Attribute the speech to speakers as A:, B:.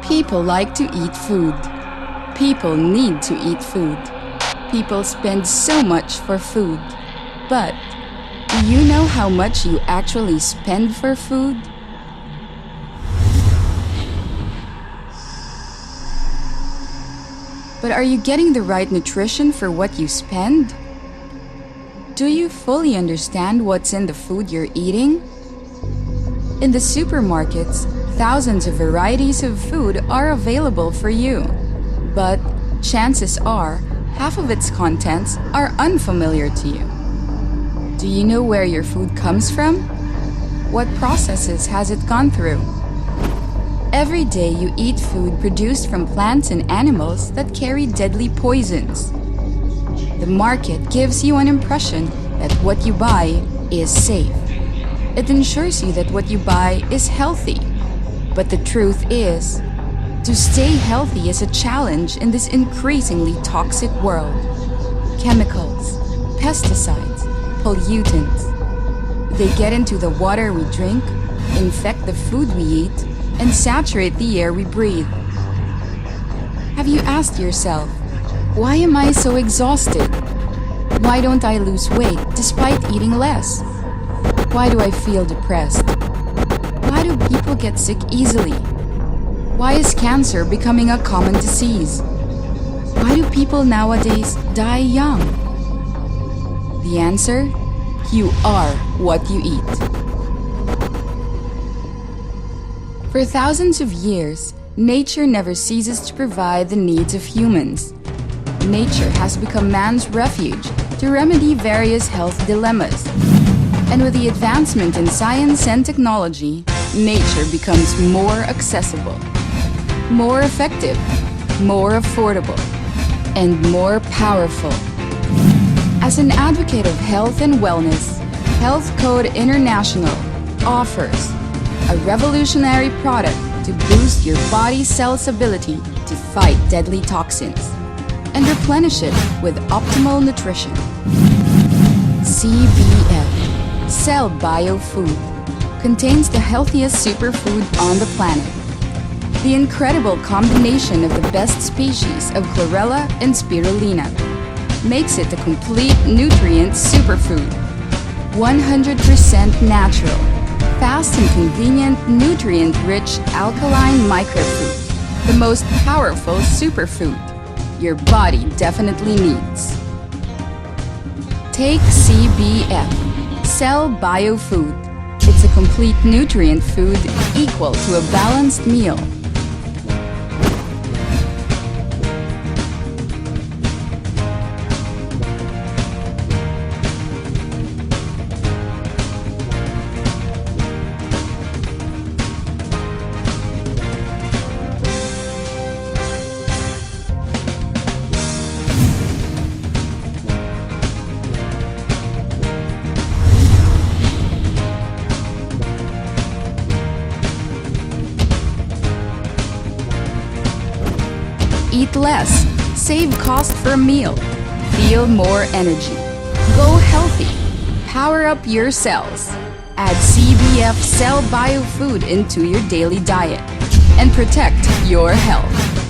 A: People like to eat food. People need to eat food. People spend so much for food. But do you know how much you actually spend for food? But are you getting the right nutrition for what you spend? Do you fully understand what's in the food you're eating? In the supermarkets, thousands of varieties of food are available for you. But chances are, half of its contents are unfamiliar to you. Do you know where your food comes from? What processes has it gone through? Every day you eat food produced from plants and animals that carry deadly poisons. The market gives you an impression that what you buy is safe. It ensures you that what you buy is healthy. But the truth is, to stay healthy is a challenge in this increasingly toxic world. Chemicals, pesticides, pollutants. They get into the water we drink, infect the food we eat, and saturate the air we breathe. Have you asked yourself, why am I so exhausted? Why don't I lose weight despite eating less? Why do I feel depressed? Why do people get sick easily? Why is cancer becoming a common disease? Why do people nowadays die young? The answer? You are what you eat. For thousands of years, nature never ceases to provide the needs of humans. Nature has become man's refuge to remedy various health dilemmas. And with the advancement in science and technology, nature becomes more accessible, more effective, more affordable, and more powerful. As an advocate of health and wellness, Health Code International offers a revolutionary product to boost your body cells' ability to fight deadly toxins and replenish it with optimal nutrition. CBF, Cell Bio Food, contains the healthiest superfood on the planet. The incredible combination of the best species of chlorella and spirulina makes it a complete nutrient superfood. 100% natural, fast and convenient, nutrient-rich alkaline microfood. The most powerful superfood your body definitely needs. Take CBF, Cell Bio Food. It's a complete nutrient food equal to a balanced meal. Eat less, save cost for a meal, feel more energy, go healthy, power up your cells. Add CBF Cell Bio Food into your daily diet and protect your health.